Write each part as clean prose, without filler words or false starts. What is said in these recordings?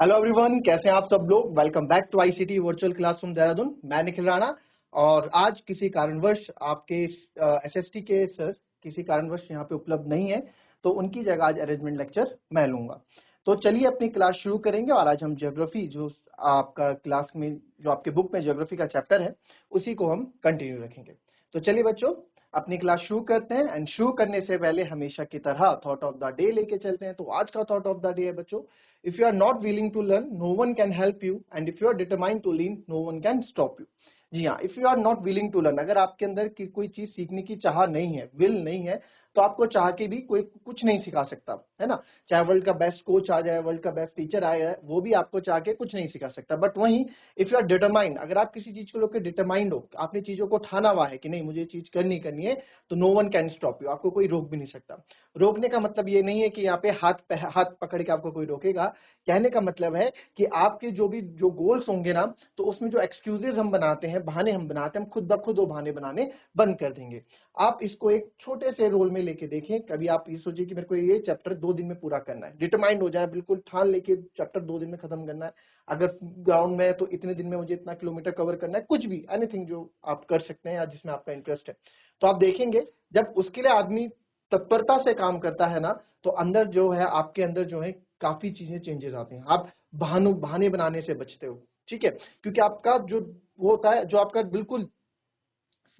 Hello everyone, कैसे हैं आप सब लोग। Welcome back to ICT virtual classroom Dehradun. मैं निखिल राणा और आज किसी कारणवश आपके एसएसटी के सर किसी कारणवश यहाँ पे उपलब्ध नहीं है, तो उनकी जगह आज अरेंजमेंट लेक्चर मैं लूंगा। तो चलिए अपनी क्लास शुरू करेंगे और आज हम ज्योग्राफी जो आपका क्लास में जो आपके बुक में ज्योग्राफी का चैप्टर है उसी को हम कंटिन्यू रखेंगे। तो चलिए बच्चों अपनी क्लास शुरू करते हैं। एंड शुरू करने से पहले हमेशा की तरह थॉट ऑफ द डे लेके चलते हैं। तो आज का थॉट ऑफ द डे है बच्चों, if you are not willing to learn no one can help you and if you are determined to learn no one can stop you। जी हाँ, if you are not willing to learn, अगर आपके अंदर की कोई चीज सीखने की चाह नहीं है, विल नहीं है, तो आपको चाह के भी कोई कुछ नहीं सिखा सकता है ना। चाहे वर्ल्ड का बेस्ट कोच आ जाए, वर्ल्ड का बेस्ट टीचर आए, वो भी आपको चाह के कुछ नहीं सिखा सकता। बट वहीं इफ यू आर डिटरमाइंड, अगर आप किसी चीज को लेकर डिटरमाइंड हो, आपने चीजों को ठाना हुआ है कि नहीं मुझे चीज करनी है, तो no one can stop you, आपको कोई रोक भी नहीं सकता। रोकने का मतलब ये नहीं है कि यहाँ पे हाथ पकड़ के आपको कोई रोकेगा। कहने का मतलब है कि आपके जो गोल्स होंगे ना, तो उसमें जो एक्सक्यूजेज हम बनाते हैं, बहाने हम बनाते हैं, हम खुद ब खुद वो बहाने बनाने बंद कर देंगे। आप इसको एक छोटे से रोल में लेके देखें। कभी आप ये सोचिए कि मेरे को ये चैप्टर 2 दिन में पूरा करना है, डिटरमाइंड हो जाए, बिल्कुल ठान लेके चैप्टर 2 दिन में खत्म करना है। अगर ग्राउंड में है तो इतने दिन में मुझे इतना किलोमीटर कवर करना है, कुछ भी एनीथिंग जो आप कर सकते हैं या जिसमें आपका इंटरेस्ट है। तो आप देखेंगे जब उसके लिए आदमी तत्परता से काम करता है ना, तो अंदर जो है आपके अंदर जो है काफी चीजें चेंजेस आते हैं। आप बहाने बनाने से बचते हो, ठीक है, क्योंकि आपका जो वो होता है, जो आपका बिल्कुल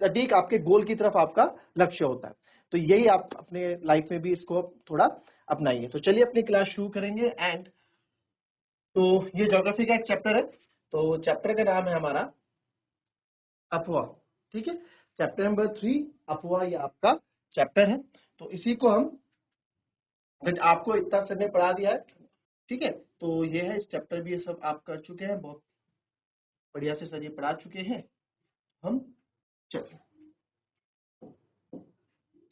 सटीक आपके गोल की तरफ आपका लक्ष्य होता है। तो यही आप अपने लाइफ में भी इसको थोड़ा अपनाइए। तो चलिए अपनी क्लास शुरू करेंगे। एंड तो ये ज्योग्राफी का एक चैप्टर है, तो चैप्टर का नाम है हमारा अफवाह, ठीक है। चैप्टर नंबर 3 अफवाह, ये आपका चैप्टर है। तो इसी को हम, आपको इतना सर ने पढ़ा दिया है, ठीक है। तो ये है, इस चैप्टर भी ये सब आप कर चुके हैं, बहुत बढ़िया से सर ये पढ़ा चुके हैं हम। चलिए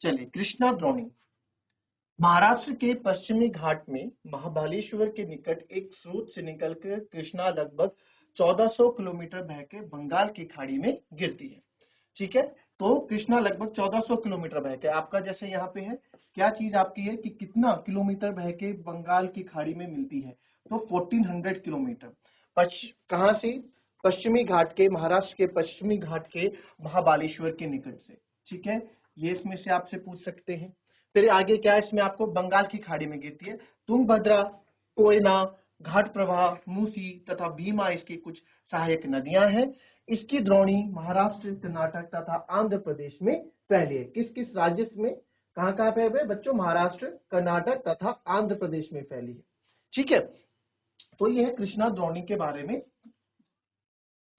चलिए कृष्णा द्रोणी। महाराष्ट्र के पश्चिमी घाट में महाबलेश्वर के निकट एक स्रोत से निकलकर कृष्णा लगभग 1400 किलोमीटर बहकर बंगाल की खाड़ी में गिरती है, ठीक है। तो कृष्णा लगभग 1400 किलोमीटर बह के, आपका जैसे यहाँ पे है क्या चीज आपकी है कि कितना किलोमीटर बह के बंगाल की खाड़ी में मिलती है, तो 1400 किलोमीटर। कहां से? पश्चिमी घाट के, महाराष्ट्र के पश्चिमी घाट के महाबालेश्वर के निकट से, ठीक है। ये इसमें से आपसे पूछ सकते हैं। फिर आगे क्या है, इसमें आपको बंगाल की खाड़ी में गिरती है। तुंगभद्रा, कोयना, घाट प्रवाह, मूसी तथा भीमा इसकी कुछ सहायक नदियां हैं। इसकी द्रोणी महाराष्ट्र, कर्नाटक तथा आंध्र प्रदेश में फैली है। किस किस राज्य में, कहाँ पे है बच्चों? महाराष्ट्र, कर्नाटक तथा आंध्र प्रदेश में फैली है, ठीक है। तो यह है कृष्णा द्रोणी के बारे में,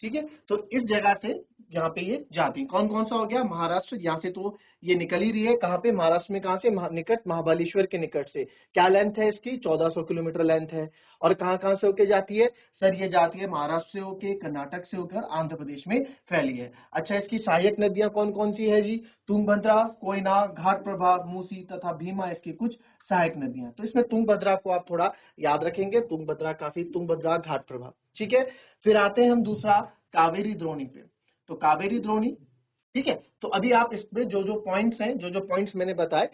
ठीक है। तो इस जगह से यहाँ पे ये जाती है। कौन कौन सा हो गया? महाराष्ट्र, यहाँ से तो ये निकल ही रही है। कहाँ पे? महाराष्ट्र में। कहाँ से? निकट, महाबलेश्वर के निकट से। क्या लेंथ है इसकी? 1400 किलोमीटर लेंथ है। और कहाँ कहाँ से होके जाती है सर? ये जाती है महाराष्ट्र से होके, कर्नाटक से होकर आंध्र प्रदेश में फैली है। अच्छा, इसकी सहायक नदियां कौन कौन सी है जी? तुंगभद्रा, कोयना, घाट प्रभा, मूसी तथा भीमा इसकी कुछ सहायक नदियां। तो इसमें तुंगभद्रा को आप थोड़ा याद रखेंगे, तुंगभद्रा काफी, तुंगभद्रा घाट प्रभा, ठीक है। फिर आते हैं हम दूसरा कावेरी द्रोणी पे। तो कावेरी द्रोणी, ठीक है। तो अभी आप इसमें जो जो पॉइंट्स हैं, जो जो पॉइंट्स मैंने बताए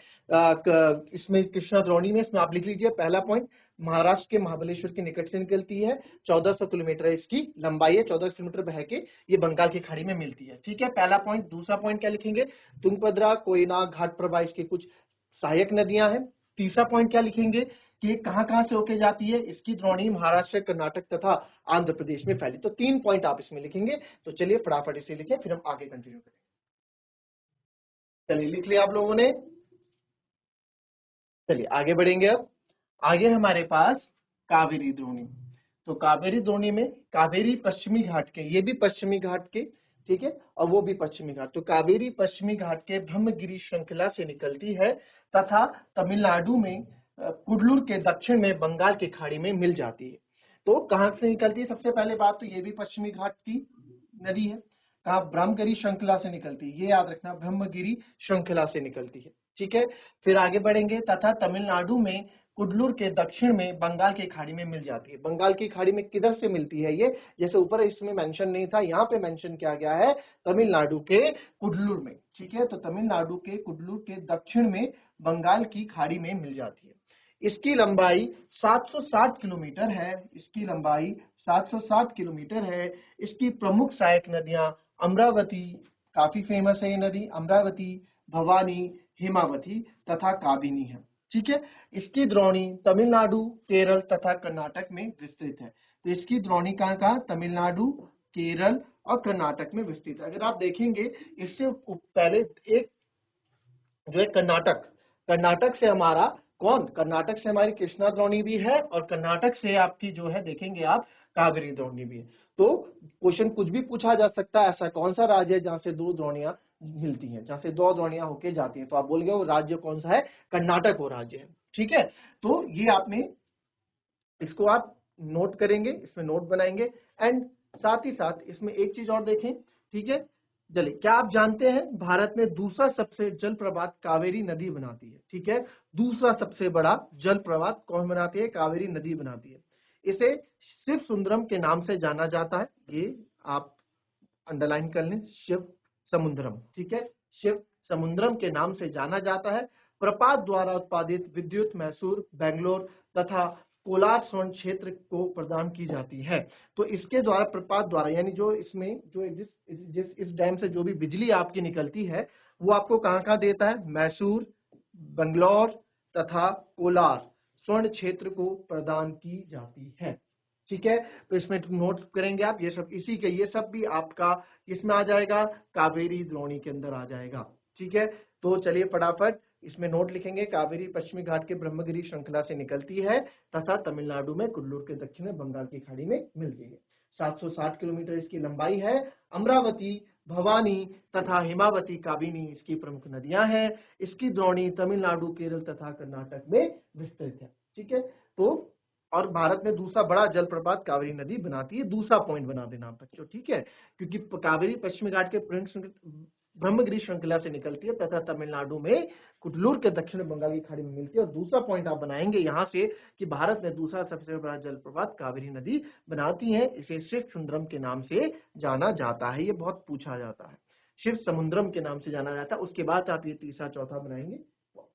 इसमें कृष्णा द्रोणी में, इसमें आप लिख लीजिए। पहला पॉइंट, महाराष्ट्र के महाबलेश्वर के निकट से निकलती है, 1400 किलोमीटर इसकी लंबाई है, 1400 किलोमीटर बह के ये बंगाल की खाड़ी में मिलती है, ठीक है। पहला पॉइंट। दूसरा पॉइंट क्या लिखेंगे? तुंगभद्रा, कोयना, घाट प्रभा इसकी कुछ सहायक नदियां हैं। तीसरा पॉइंट क्या लिखेंगे कि कहां कहां से होके जाती है? इसकी द्रोणी महाराष्ट्र, कर्नाटक तथा आंध्र प्रदेश में फैली। तो 3 पॉइंट आप इसमें लिखेंगे। तो चलिए फटाफट इसे लिखें, फिर हम आगे कंटिन्यू करेंगे। चलिए लिख लिया आप लोगों ने? चलिए आगे बढ़ेंगे। अब आगे हमारे पास कावेरी द्रोणी। तो कावेरी द्रोणी में कावेरी पश्चिमी घाट के, ये भी पश्चिमी घाट के, ठीक है, और वो भी पश्चिमी घाट। तो कावेरी पश्चिमी घाट के ब्रह्मगिरी श्रृंखला से निकलती है तथा तमिलनाडु में कुडलूर के दक्षिण में बंगाल की खाड़ी में मिल जाती है। तो कहां से निकलती है? सबसे पहले बात तो ये भी पश्चिमी घाट की नदी है। कहा? ब्रह्मगिरी श्रृंखला से निकलती है, ये याद रखना, ब्रह्मगिरी श्रृंखला से निकलती है, ठीक है। फिर आगे बढ़ेंगे। तथा तमिलनाडु में कुडलूर के दक्षिण में बंगाल की खाड़ी में मिल जाती है। बंगाल की खाड़ी में किधर से मिलती है ये? जैसे ऊपर इसमें मेंशन नहीं था, यहाँ पे मेंशन किया गया है तमिलनाडु के कुडलूर में, ठीक है। तो तमिलनाडु के कुडलूर के दक्षिण में बंगाल की खाड़ी में मिल जाती है। इसकी लंबाई 760 किलोमीटर है। इसकी लंबाई 760 किलोमीटर है। इसकी प्रमुख सहायक नदियां अमरावती, काफी फेमस है ये नदी, अमरावती, भवानी, हिमावती तथा काबिनी है। ठीक है। इसकी द्रोणी तमिलनाडु, केरल तथा कर्नाटक में विस्तृत है। तो इसकी द्रोणी कहाँ तमिलनाडु, केरल और कर्नाटक में विस्तृत है। अगर आप देखेंगे इससे पहले एक जो है कर्नाटक, कर्नाटक से हमारा कौन, कर्नाटक से हमारी कृष्णा द्रोणी भी है और कर्नाटक से आपकी जो है देखेंगे आप कावेरी द्रोणी भी है। तो क्वेश्चन कुछ भी पूछा जा सकता है, ऐसा कौन सा राज्य है जहां से दो द्रोणियां मिलती हैं, जहां से दो द्रोणियां होके जाती हैं, तो आप बोल गए वो राज्य कौन सा है, कर्नाटक वो राज्य है। ठीक है। तो ये आपने इसको आप नोट करेंगे, इसमें नोट बनाएंगे। एंड साथ ही साथ इसमें एक चीज और देखें। ठीक है। चलिए, क्या आप जानते हैं भारत में दूसरा सबसे जलप्रपात कावेरी नदी बनाती है। ठीक है। दूसरा सबसे बड़ा जलप्रपात कौन बनाती है, कावेरी नदी बनाती है। इसे शिव सुंदरम के नाम से जाना जाता है। ये आप अंडरलाइन कर लें, शिव समुद्रम। ठीक है। शिव समुद्रम के नाम से जाना जाता है। प्रपात द्वारा उत्पादित विद्युत मैसूर, बेंगलोर तथा कोलार स्वर्ण क्षेत्र को प्रदान की जाती है। तो इसके द्वारा, प्रपात द्वारा यानी जो इसमें जो इस डैम से जो भी बिजली आपकी निकलती है वो आपको कहाँ कहाँ देता है, मैसूर, बेंगलोर तथा कोलार स्वर्ण क्षेत्र को प्रदान की जाती है। ठीक है। तो इसमें नोट करेंगे आप, ये सब इसी के, ये सब भी आपका इसमें आ जाएगा, कावेरी द्रोणी के अंदर आ जाएगा। ठीक है। तो चलिए फटाफट इसमें नोट लिखेंगे। कावेरी पश्चिमी घाट के ब्रह्मगिरी श्रृंखला से निकलती है तथा तमिलनाडु में कुल्लूर के दक्षिण में बंगाल की खाड़ी में मिलती है। 760 किलोमीटर इसकी लंबाई है। अमरावती, भवानी तथा हिमावती, काबिनी इसकी प्रमुख नदियां हैं। इसकी द्रोणी तमिलनाडु, केरल तथा कर्नाटक में विस्तृत है। ठीक है। तो और भारत में दूसरा बड़ा जलप्रपात कावेरी नदी बनाती है। दूसरा पॉइंट बना देना बच्चों। ठीक है। क्योंकि कावेरी पश्चिमी घाट के ब्रह्मगिरी श्रृंखला से निकलती है तथा तमिलनाडु में कुल्लूर के दक्षिण बंगाल की खाड़ी में मिलती है। और दूसरा पॉइंट आप बनाएंगे यहां से कि भारत में दूसरा सबसे बड़ा जलप्रपात कावेरी नदी बनाती है। इसे शिव सुंदरम के नाम से जाना जाता है। ये बहुत पूछा जाता है, शिव समुद्रम के नाम से जाना जाता है। उसके बाद आप ये तीसरा चौथा बनाएंगे।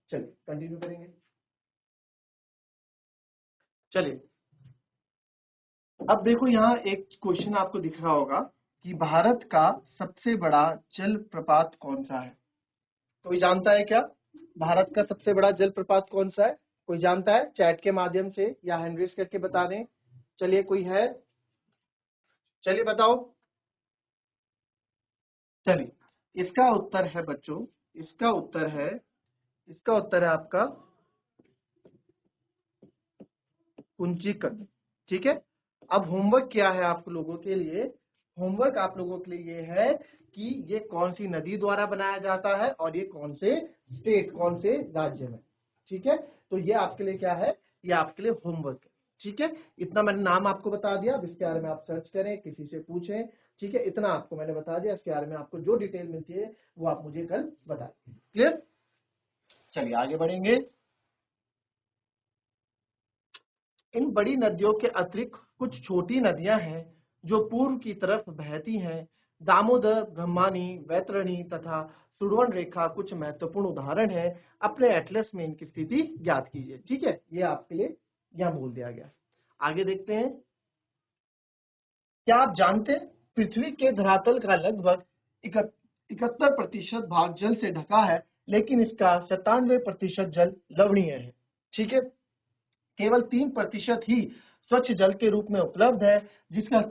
चलिए कंटिन्यू करेंगे। चलिए, अब देखो यहाँ एक क्वेश्चन आपको दिख रहा होगा कि भारत का सबसे बड़ा जलप्रपात कौन सा है। कोई जानता है क्या, भारत का सबसे बड़ा जलप्रपात कौन सा है? कोई जानता है? चैट के माध्यम से या हैंड रेज करके बता दें। चलिए, कोई है? चलिए बताओ। चलिए, इसका उत्तर है बच्चों, इसका उत्तर है आपका कुंचिकन। ठीक है। अब होमवर्क क्या है आप लोगों के लिए, होमवर्क आप लोगों के लिए ये है कि ये कौन सी नदी द्वारा बनाया जाता है और ये कौन से स्टेट, कौन से राज्य में। ठीक है। तो ये आपके लिए क्या है, ये आपके लिए होमवर्क है। ठीक है। इतना मैंने नाम आपको बता दिया। अब इसके बारे में आप सर्च करें, किसी से पूछें। ठीक है। इतना आपको मैंने बता दिया। इसके बारे में आपको जो डिटेल मिलती है वो आप मुझे कल बताएं। क्लियर? चलिए आगे बढ़ेंगे। इन बड़ी नदियों के अतिरिक्त कुछ छोटी नदियां हैं जो पूर्व की तरफ बहती हैं। दामोदर, ब्रह्मणी, वैतरणी तथा सुरवण रेखा कुछ महत्वपूर्ण उदाहरण हैं। अपने एटलस में इनकी स्थिति ज्ञात कीजिए। ठीक है। ये आपके लिए यहां बोल दिया गया। आगे देखते हैं। क्या आप जानते हैं पृथ्वी के धरातल का लगभग 71% भाग जल से ढका है, लेकिन इसका 97% जल लवणीय है। ठीक है। केवल 3% ही स्वच्छ जल के रूप में उपलब्ध है, जिसका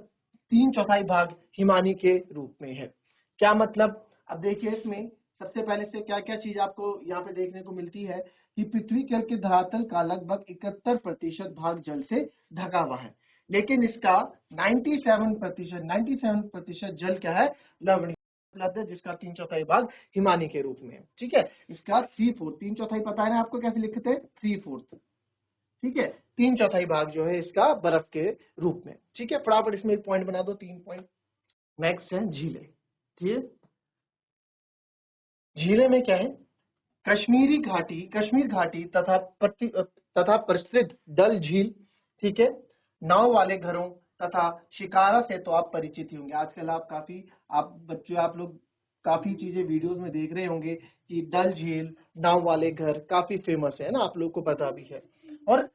3/4 भाग हिमानी के रूप में है। क्या मतलब? अब देखिए, इसमें सबसे पहले से क्या क्या चीज आपको यहाँ पे देखने को मिलती है कि पृथ्वी के धरातल का लगभग 71% भाग जल से ढका हुआ है, लेकिन इसका 97% जल क्या है, लवणीय उपलब्ध है, जिसका 3/4 भाग हिमानी के रूप में है। ठीक है। इसका 3/4, 3/4 पता है ना आपको कैसे लिखते हैं, 3/4। ठीक है। 3/4 भाग जो है इसका बर्फ के रूप में। ठीक है। फटाफट इसमें एक पॉइंट बना दो, 3 पॉइंट। नेक्स्ट है झीलें। ठीक है। झीलें में क्या है, कश्मीर घाटी तथा प्रसिद्ध डल झील। ठीक है। नाव वाले घरों तथा शिकारा से तो आप परिचित ही होंगे। आजकल आप काफी, आप बच्चे, आप लोग काफी चीजें वीडियोस में देख रहे होंगे कि डल झील, नाव वाले घर काफी फेमस है ना, आप लोग को पता भी है। और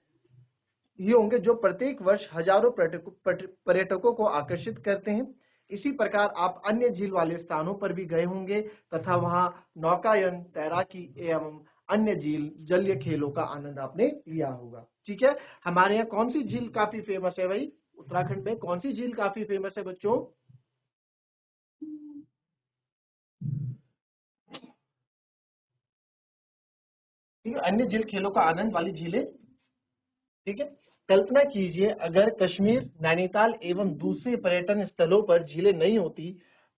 ये होंगे जो प्रत्येक वर्ष हजारों पर्यटकों को आकर्षित करते हैं। इसी प्रकार आप अन्य झील वाले स्थानों पर भी गए होंगे तथा वहां नौकायन, तैराकी एवं अन्य झील जलीय खेलों का आनंद आपने लिया होगा। ठीक है, हमारे यहाँ कौन सी झील काफी फेमस है भाई? उत्तराखंड में कौन सी झील काफी फेमस है बच्चों? ठीक है, अन्य झील खेलों का आनंद वाली झीलें। ठीक है, कल्पना कीजिए अगर कश्मीर, नैनीताल एवं दूसरे पर्यटन स्थलों पर झीलें नहीं होती,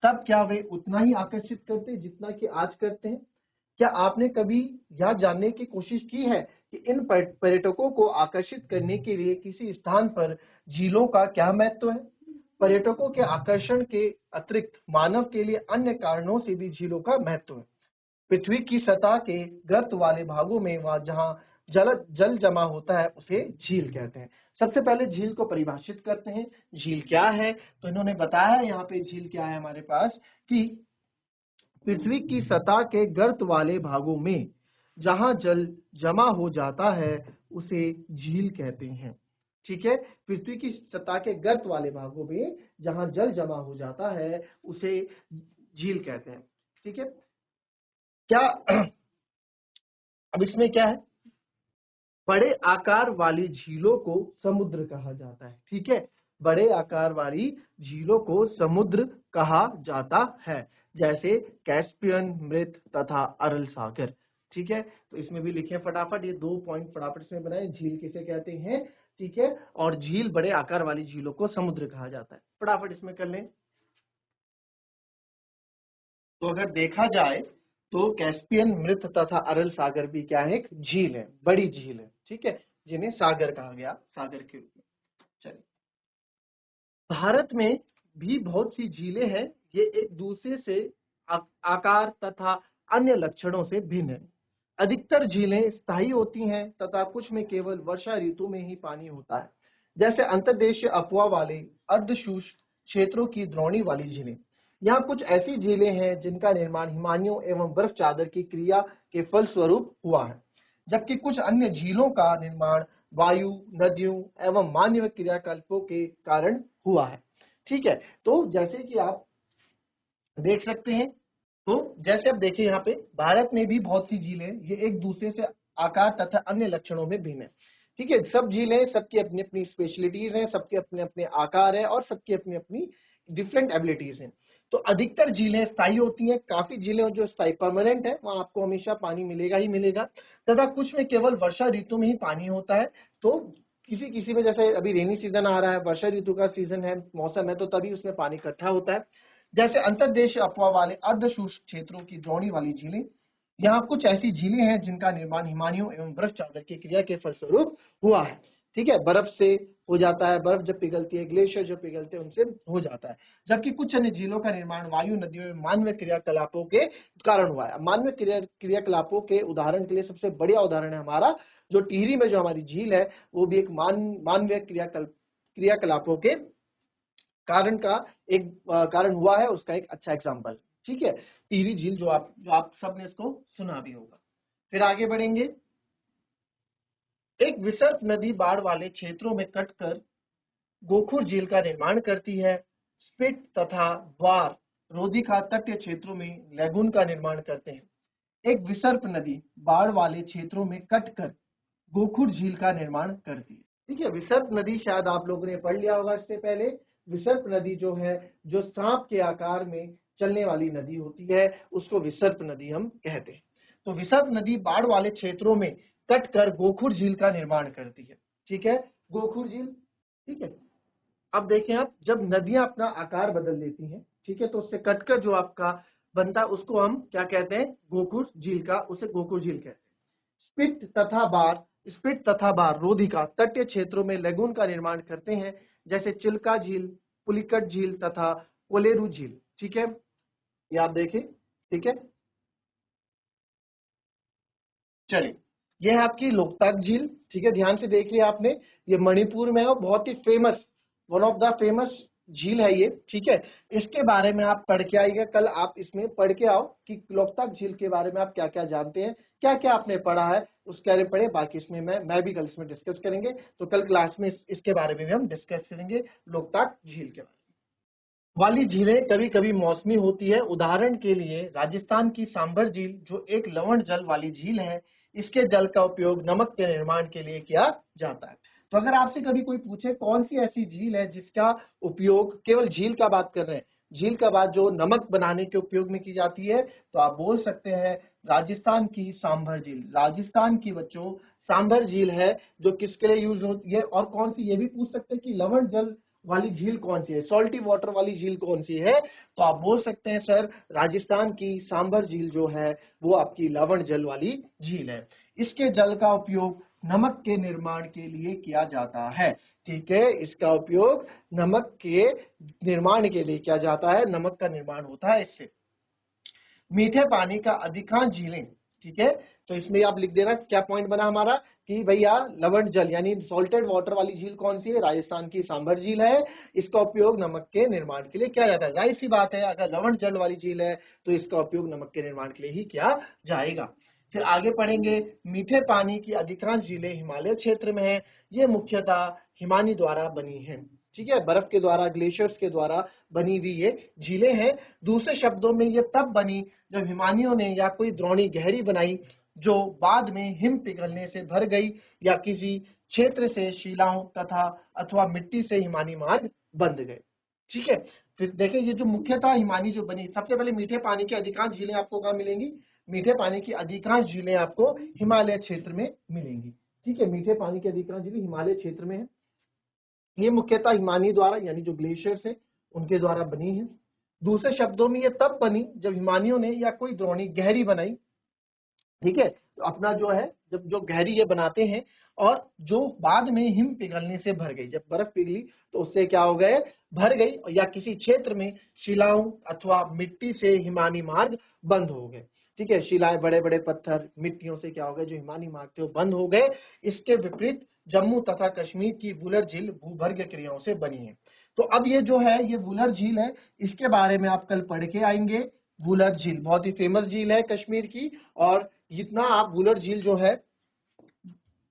तब क्या वे उतना ही आकर्षित करते जितना कि आज करते हैं? क्या आपने कभी यह जानने की कोशिश की है कि इन पर्यटकों को आकर्षित करने के लिए किसी स्थान पर झीलों का क्या महत्व है? पर्यटकों के आकर्षण के अतिरिक्त मानव के लिए अन्य कारणों से भी झीलों का महत्व है। पृथ्वी की सतह के गर्त वाले भागों में वहां जहां जल जमा होता है उसे झील कहते हैं। सबसे पहले झील को परिभाषित करते हैं। झील क्या है? तो इन्होंने बताया यहाँ पे झील क्या है हमारे पास कि पृथ्वी की सतह के गर्त वाले भागों में जहां जल जमा हो जाता है उसे झील कहते हैं। ठीक है, पृथ्वी की सतह के गर्त वाले भागों में जहां जल जमा हो जाता है उसे झील कहते हैं। ठीक है, क्या अब इसमें क्या है? बड़े आकार वाली झीलों को समुद्र कहा जाता है। ठीक है, बड़े आकार वाली झीलों को समुद्र कहा जाता है, जैसे कैस्पियन, मृत तथा अरल सागर। ठीक है, तो इसमें भी लिखे फटाफट, ये 2 पॉइंट फटाफट इसमें बनाए। झील किसे कहते हैं? ठीक है, और झील बड़े आकार वाली झीलों को समुद्र कहा जाता है। फटाफट इसमें कर लें। तो अगर देखा जाए तो कैस्पियन, मृत तथा अरल सागर भी क्या है? एक झील है, बड़ी झील है। ठीक है, जिन्हें सागर कहा गया, सागर के रूप में। चलिए, भारत में भी बहुत सी झीलें हैं। ये एक दूसरे से आकार तथा अन्य लक्षणों से भिन्न है। अधिकतर झीलें स्थायी होती हैं तथा कुछ में केवल वर्षा ऋतु में ही पानी होता है, जैसे अंतर्देशीय अफवाह वाले अर्धशुष्क क्षेत्रों की द्रोणी वाली झीलें। यहाँ कुछ ऐसी झीलें हैं जिनका निर्माण हिमानियों एवं बर्फ चादर की क्रिया के फलस्वरूप हुआ है, जबकि कुछ अन्य झीलों का निर्माण वायु, नदियों एवं मानवीय क्रियाकलापों के कारण हुआ है। ठीक है, तो जैसे कि आप देख सकते हैं, तो जैसे आप देखिए यहाँ पे भारत में भी बहुत सी झीलें, ये एक दूसरे से आकार तथा अन्य लक्षणों में भिन्न है। ठीक है, सब झीलें सबकी अपनी अपनी स्पेशलिटीज हैं, सबके अपने अपने आकार है और सबकी अपनी अपनी डिफरेंट एबिलिटीज हैं। तो अधिकतर झीलें स्थायी होती हैं, काफी झीलें जो स्थायी परमानेंट है, वहां आपको हमेशा पानी मिलेगा ही मिलेगा, तथा कुछ में केवल वर्षा ऋतु में ही पानी होता है। तो किसी किसी में, जैसे अभी रेनी सीजन आ रहा है, वर्षा ऋतु का सीजन है, मौसम है, तो तभी उसमें पानी इकट्ठा होता है। जैसे अंतर्देशीय अफवाह वाले अर्धशुष्क क्षेत्रों की द्रोणी वाली झीलें। यहाँ कुछ ऐसी झीलें हैं जिनका निर्माण हिमानियों एवं बर्फ चादर की क्रिया के फलस्वरूप हुआ है। ठीक है, बर्फ से हो जाता है, बर्फ जब पिघलती है, ग्लेशियर जो पिघलते हैं उनसे हो जाता है। जबकि कुछ अन्य झीलों का निर्माण वायु, नदियों में मानवीय क्रियाकलापों के कारण हुआ है। मानवीय क्रियाकलापों के उदाहरण के लिए सबसे बढ़िया उदाहरण है हमारा जो टिहरी में जो हमारी झील है, वो भी एक मानवीय क्रियाकलापों के कारण का एक कारण हुआ है, उसका एक अच्छा एग्जाम्पल। ठीक है, टिहरी झील जो आप सबने इसको सुना भी होगा। फिर आगे बढ़ेंगे। एक विसर्प नदी बाढ़ वाले क्षेत्रों में कटकर गोखुर झील का निर्माण करती है। स्पिट तथा वार रोधिका तटीय क्षेत्रों में लैगून का निर्माण करते हैं। एक विसर्प नदी बाढ़ वाले क्षेत्रों में कटकर गोखुर झील का निर्माण करती है। ठीक है, विसर्प नदी शायद आप लोगों ने पढ़ लिया होगा इससे पहले। विसर्प नदी जो है, जो सांप के आकार में चलने वाली नदी होती है, उसको विसर्प नदी हम कहते हैं। तो विसर्प नदी बाढ़ वाले क्षेत्रों में कटकर गोखुर झील का निर्माण करती है। ठीक है, गोखुर झील। ठीक है, अब देखें आप, जब नदियां अपना आकार बदल लेती हैं, ठीक है, तो उससे कटकर जो आपका बनता है उसको हम क्या कहते हैं? गोखुर झील का, उसे गोखुर झील कहते हैं। स्पिट तथा बार रोधिका तटीय क्षेत्रों में लेगून का निर्माण करते हैं, जैसे चिल्का झील, पुलिकट झील तथा कोलेरू झील। ठीक है, ये आप देखें। ठीक है, चलिए, ये है आपकी लोकताक झील। ठीक है, ध्यान से देखिए आपने, ये मणिपुर में है और बहुत ही famous, one of the famous झील है ये, ठीक है। इसके बारे में आप पढ़ के आइएगा, कल आप इसमें पढ़ के आओ कि लोकतक झील के बारे में आप क्या क्या जानते हैं, क्या क्या आपने पढ़ा है, उसके बारे में पढ़े। बाकी इसमें मैं भी कल इसमें डिस्कस करेंगे, तो कल क्लास में इसके बारे में भी हम डिस्कस करेंगे, लोकतक झील के बारे में। वाली झीलें कभी कभी मौसमी होती है। उदाहरण के लिए राजस्थान की सांभर झील जो एक लवण जल वाली झील है, इसके जल का उपयोग नमक के निर्माण के लिए किया जाता है। तो अगर आपसे कभी कोई पूछे कौन सी ऐसी झील है जिसका उपयोग, केवल झील का बात कर रहे हैं, झील का बात जो नमक बनाने के उपयोग में की जाती है, तो आप बोल सकते हैं राजस्थान की सांभर झील। राजस्थान की बच्चों सांभर झील है जो किसके लिए यूज होती है, और कौन सी, ये भी पूछ सकते हैं कि लवण जल वाली झील कौन सी है, सॉल्टी वाटर वाली झील कौन सी है, तो आप बोल सकते हैं सर राजस्थान की सांभर झील जो है वो आपकी लवण जल वाली झील है। इसके जल का उपयोग नमक के निर्माण के लिए किया जाता है, ठीक है। इसका उपयोग नमक के निर्माण के लिए किया जाता है, नमक का निर्माण होता है इससे। मीठे पानी का अधिकांश झीलें, ठीक है, तो इसमें आप लिख देना क्या पॉइंट बना हमारा कि भैया लवण जल यानी सॉल्टेड वाटर वाली झील कौन सी है, राजस्थान की सांभर झील है। इसका उपयोग नमक के निर्माण के लिए किया जाता है। जाहिर सी बात है अगर लवण जल वाली झील है तो इसका उपयोग नमक के निर्माण के लिए ही किया जाएगा। फिर आगे पढ़ेंगे, मीठे पानी की अधिकांश झीलें हिमालय क्षेत्र में है। ये मुख्यतः हिमानी द्वारा बनी है, ठीक है, बर्फ के द्वारा, ग्लेशियर्स के द्वारा बनी हुई ये झीलें हैं। दूसरे शब्दों में ये तब बनी जब हिमानियों ने या कोई द्रोणी गहरी बनाई जो बाद में हिम पिघलने से भर गई या किसी क्षेत्र से शिलाओं तथा अथवा मिट्टी से हिमानी मार्ग बंध गए, ठीक है। फिर देखें ये जो मुख्यतः हिमानी जो बनी, सबसे पहले मीठे पानी की अधिकांश झीलें आपको कहाँ मिलेंगी, मीठे पानी की अधिकांश झीलें आपको हिमालय क्षेत्र में मिलेंगी, ठीक है। मीठे पानी की अधिकांश झीलें हिमालय क्षेत्र में है। ये मुख्यतः हिमानी द्वारा यानी जो ग्लेशियर्स है उनके द्वारा बनी है। दूसरे शब्दों में ये तब बनी जब हिमानियों ने या कोई द्रोणी गहरी बनाई, ठीक है, तो अपना जो है जब जो गहरी ये बनाते हैं और जो बाद में हिम पिघलने से भर गई, जब बर्फ पिघली तो उससे क्या हो गए, भर गई, या किसी क्षेत्र में शिलाओं अथवा मिट्टी से हिमानी मार्ग बंद हो गए, ठीक है। शिलाएं, बड़े बड़े पत्थर, मिट्टियों से क्या हो गए, जो हिमानी मार्ग थे वो बंद हो गए। इसके विपरीत जम्मू तथा कश्मीर की वुलर झील भूभर्ग क्रियाओं से बनी है। तो अब ये जो है ये वुलर झील है, इसके बारे में आप कल पढ़ के आएंगे। वुलर झील बहुत ही फेमस झील है कश्मीर की, और जितना आप वुलर झील जो है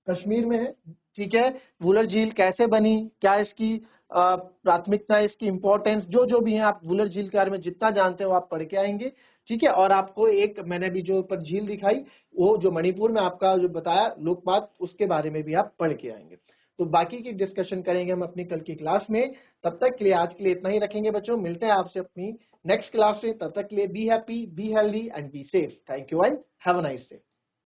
कश्मीर में है, ठीक है। वुलर झील कैसे बनी, क्या इसकी प्राथमिकता, इसकी इंपॉर्टेंस, जो जो भी है आप वुलर झील के बारे में जितना जानते हो आप पढ़ के आएंगे, ठीक है। और आपको एक मैंने भी जो ऊपर झील दिखाई वो जो मणिपुर में आपका जो बताया लोकपात, उसके बारे में भी आप पढ़ के आएंगे। तो बाकी की डिस्कशन करेंगे हम अपनी कल की क्लास में। तब तक के लिए आज के लिए इतना ही रखेंगे बच्चों, मिलते हैं आपसे अपनी नेक्स्ट क्लास में। तब तक के लिए be happy, be healthy and be safe. Thank you and have a nice day.